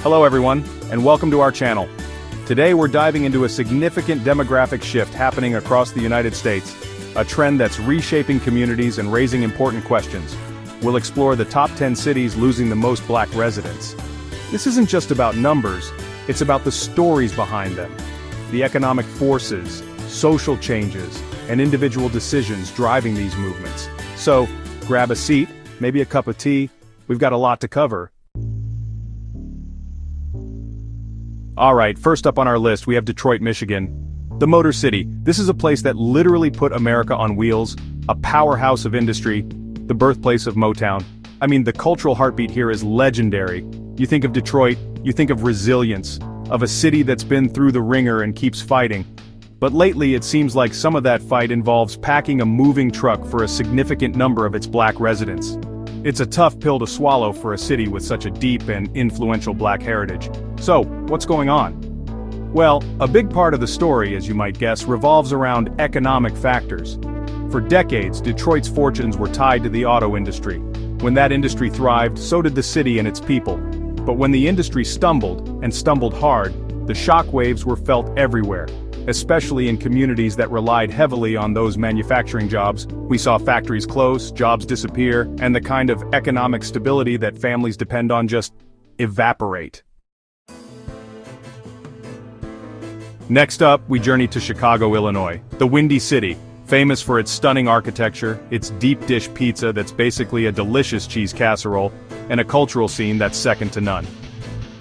Hello everyone, and welcome to our channel. Today we're diving into a significant demographic shift happening across the United States, a trend that's reshaping communities and raising important questions. We'll explore the top 10 cities losing the most Black residents. This isn't just about numbers, it's about the stories behind them, the economic forces, social changes, and individual decisions driving these movements. So, grab a seat, maybe a cup of tea, we've got a lot to cover. Alright, first up on our list we have Detroit, Michigan. The Motor City. This is a place that literally put America on wheels, a powerhouse of industry, the birthplace of Motown. I mean, the cultural heartbeat here is legendary. You think of Detroit, you think of resilience, of a city that's been through the ringer and keeps fighting. But lately it seems like some of that fight involves packing a moving truck for a significant number of its Black residents. It's a tough pill to swallow for a city with such a deep and influential Black heritage. So, what's going on? Well, a big part of the story, as you might guess, revolves around economic factors. For decades, Detroit's fortunes were tied to the auto industry. When that industry thrived, so did the city and its people. But when the industry stumbled, and stumbled hard, the shockwaves were felt everywhere, especially in communities that relied heavily on those manufacturing jobs. We saw factories close, jobs disappear, and the kind of economic stability that families depend on just evaporate. Next up, we journey to Chicago, Illinois, the Windy City, famous for its stunning architecture, its deep dish pizza that's basically a delicious cheese casserole, and a cultural scene that's second to none.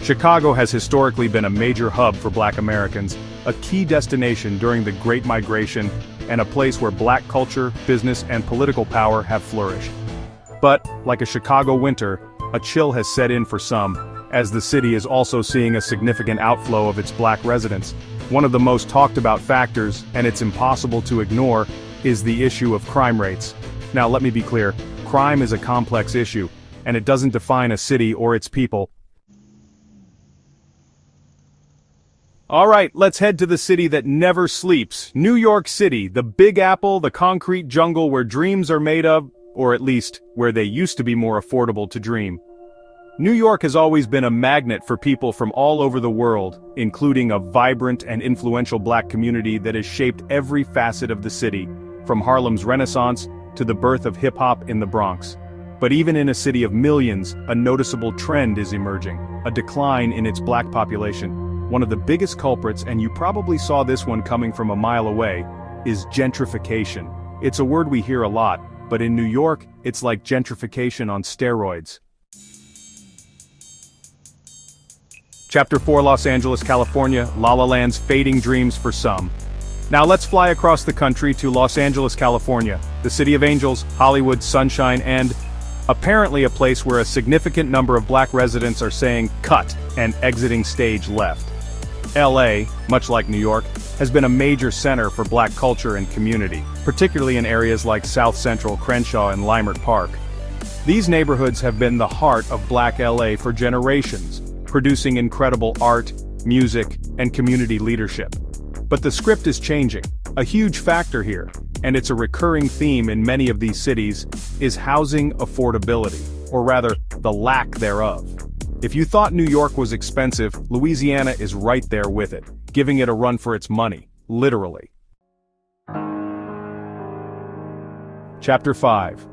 Chicago has historically been a major hub for Black Americans, a key destination during the Great Migration, and a place where Black culture, business, and political power have flourished. But, like a Chicago winter, a chill has set in for some, as the city is also seeing a significant outflow of its Black residents. One of the most talked about factors, and it's impossible to ignore, is the issue of crime rates. Now let me be clear, crime is a complex issue, and it doesn't define a city or its people. Alright, let's head to the city that never sleeps, New York City, the Big Apple, the concrete jungle where dreams are made of, or at least, where they used to be more affordable to dream. New York has always been a magnet for people from all over the world, including a vibrant and influential Black community that has shaped every facet of the city, from Harlem's Renaissance to the birth of hip-hop in the Bronx. But even in a city of millions, a noticeable trend is emerging, a decline in its Black population. One of the biggest culprits, and you probably saw this one coming from a mile away, is gentrification. It's a word we hear a lot, but in New York, it's like gentrification on steroids. Chapter 4, Los Angeles, California, La La Land's fading dreams for some. Now let's fly across the country to Los Angeles, California, the city of angels, Hollywood, sunshine, and apparently a place where a significant number of Black residents are saying cut and exiting stage left. LA, much like New York, has been a major center for Black culture and community, particularly in areas like South Central, Crenshaw, and Leimert Park. These neighborhoods have been the heart of Black LA for generations, producing incredible art, music, and community leadership. But the script is changing. A huge factor here, and it's a recurring theme in many of these cities, is housing affordability, or rather, the lack thereof. If you thought New York was expensive, Louisiana is right there with it, giving it a run for its money, literally. Chapter 5.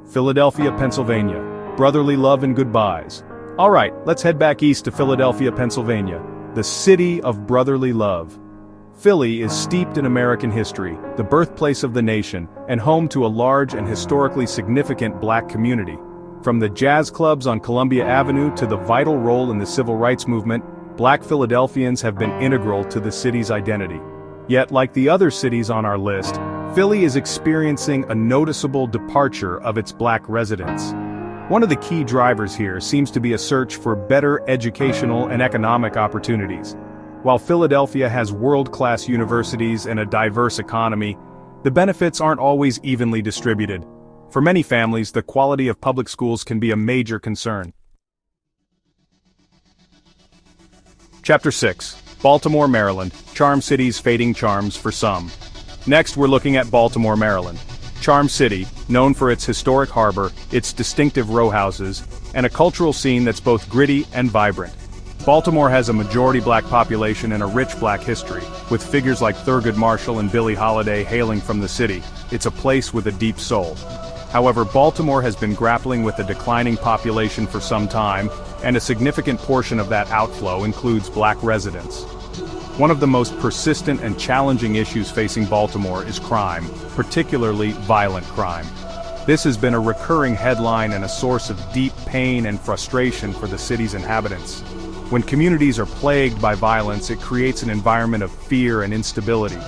Philadelphia, Pennsylvania. Brotherly love and goodbyes. Alright, let's head back east to Philadelphia, Pennsylvania, the city of brotherly love. Philly is steeped in American history, the birthplace of the nation, and home to a large and historically significant Black community. From the jazz clubs on Columbia Avenue to the vital role in the civil rights movement, Black Philadelphians have been integral to the city's identity. Yet, like the other cities on our list, Philly is experiencing a noticeable departure of its Black residents. One of the key drivers here seems to be a search for better educational and economic opportunities. While Philadelphia has world-class universities and a diverse economy, the benefits aren't always evenly distributed. For many families, the quality of public schools can be a major concern. Chapter 6. Baltimore, Maryland. Charm City's fading charms for some. Next, we're looking at Baltimore, Maryland. Charm City, known for its historic harbor, its distinctive row houses, and a cultural scene that's both gritty and vibrant. Baltimore has a majority black population and a rich black history, with figures like Thurgood Marshall and Billie Holiday hailing from the city. It's a place with a deep soul. However, Baltimore has been grappling with a declining population for some time, and a significant portion of that outflow includes black residents. One of the most persistent and challenging issues facing Baltimore is crime, particularly violent crime. This has been a recurring headline and a source of deep pain and frustration for the city's inhabitants. When communities are plagued by violence, it creates an environment of fear and instability.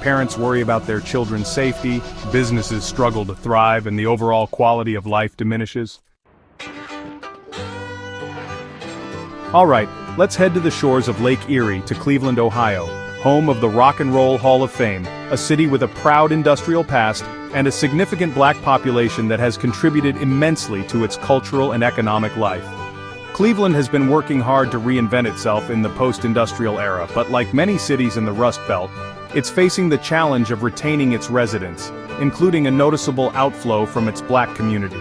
Parents worry about their children's safety, businesses struggle to thrive, and the overall quality of life diminishes. Alright, let's head to the shores of Lake Erie to Cleveland, Ohio, home of the Rock and Roll Hall of Fame, a city with a proud industrial past and a significant black population that has contributed immensely to its cultural and economic life. Cleveland has been working hard to reinvent itself in the post-industrial era, but like many cities in the Rust Belt, it's facing the challenge of retaining its residents, including a noticeable outflow from its black community.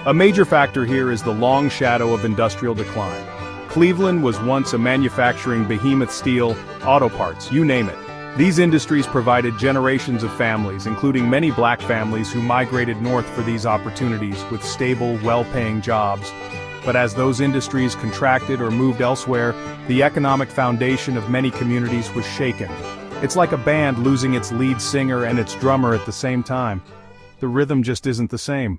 A major factor here is the long shadow of industrial decline. Cleveland was once a manufacturing behemoth: steel, auto parts, you name it. These industries provided generations of families, including many black families who migrated north for these opportunities with stable, well-paying jobs. But as those industries contracted or moved elsewhere, the economic foundation of many communities was shaken. It's like a band losing its lead singer and its drummer at the same time. The rhythm just isn't the same.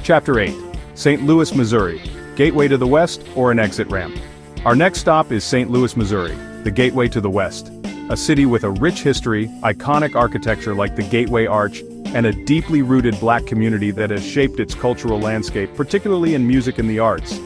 Chapter 8. St. Louis, Missouri. Gateway to the west or an exit ramp? Our next stop is St. Louis, Missouri, the gateway to the west. A city with a rich history, iconic architecture like the Gateway Arch, and a deeply rooted black community that has shaped its cultural landscape, particularly in music and the arts.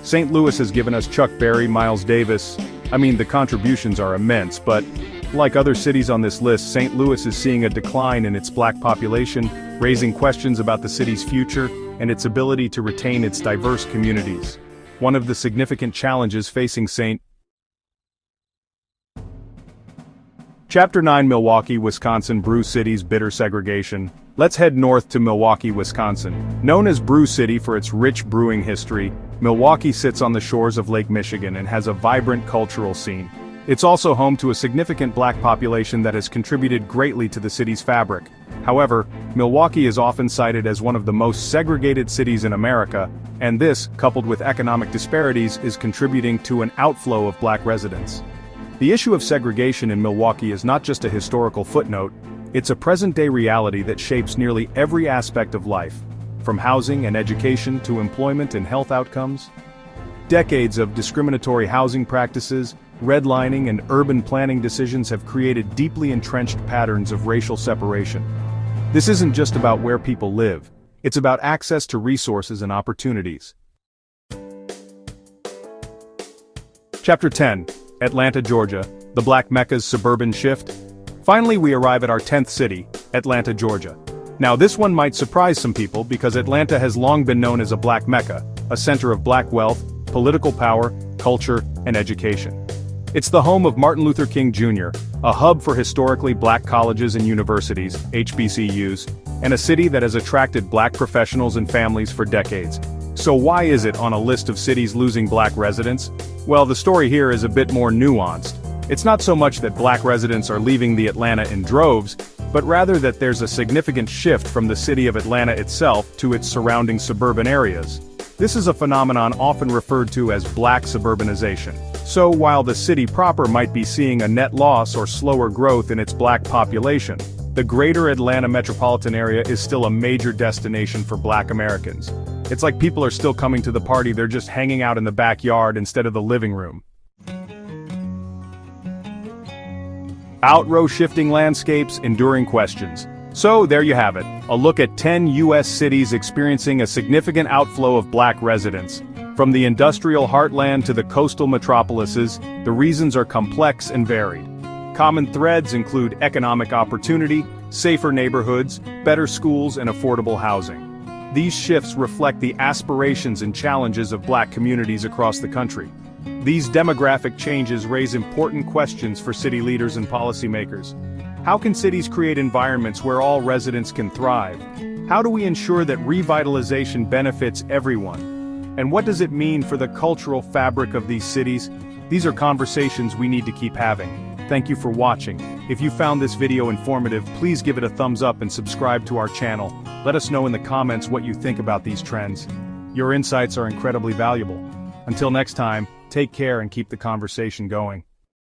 St. Louis has given us Chuck Berry, Miles Davis. The contributions are immense, but like other cities on this list, St. Louis is seeing a decline in its black population, raising questions about the city's future and its ability to retain its diverse communities. One of the significant challenges facing St. Chapter 9. Milwaukee, Wisconsin. Brew City's bitter segregation. Let's head north to Milwaukee, Wisconsin. Known as Brew City for its rich brewing history, Milwaukee sits on the shores of Lake Michigan and has a vibrant cultural scene. It's also home to a significant black population that has contributed greatly to the city's fabric. However, Milwaukee is often cited as one of the most segregated cities in America, and this, coupled with economic disparities, is contributing to an outflow of black residents. The issue of segregation in Milwaukee is not just a historical footnote, it's a present-day reality that shapes nearly every aspect of life, from housing and education to employment and health outcomes. Decades of discriminatory housing practices, redlining, and urban planning decisions have created deeply entrenched patterns of racial separation. This isn't just about where people live, it's about access to resources and opportunities. Chapter 10. Atlanta, Georgia, the Black Mecca's suburban shift. Finally, we arrive at our 10th city, Atlanta, Georgia. Now this one might surprise some people because Atlanta has long been known as a Black Mecca, a center of black wealth, political power, culture, and education. It's the home of Martin Luther King Jr., a hub for historically black colleges and universities, HBCUs, and a city that has attracted black professionals and families for decades. So why is it on a list of cities losing black residents? Well, the story here is a bit more nuanced. It's not so much that black residents are leaving the Atlanta in droves, but rather that there's a significant shift from the city of Atlanta itself to its surrounding suburban areas. This is a phenomenon often referred to as black suburbanization. So while the city proper might be seeing a net loss or slower growth in its black population, the greater Atlanta metropolitan area is still a major destination for black Americans. It's like people are still coming to the party, they're just hanging out in the backyard instead of the living room. Outrow shifting landscapes, enduring questions. So there you have it, a look at 10 U.S. cities experiencing a significant outflow of black residents. From the industrial heartland to the coastal metropolises, the reasons are complex and varied. Common threads include economic opportunity, safer neighborhoods, better schools, and affordable housing. These shifts reflect the aspirations and challenges of black communities across the country. These demographic changes raise important questions for city leaders and policymakers. How can cities create environments where all residents can thrive? How do we ensure that revitalization benefits everyone? And what does it mean for the cultural fabric of these cities? These are conversations we need to keep having. Thank you for watching. If you found this video informative, please give it a thumbs up and subscribe to our channel. Let us know in the comments what you think about these trends. Your insights are incredibly valuable. Until next time, take care and keep the conversation going.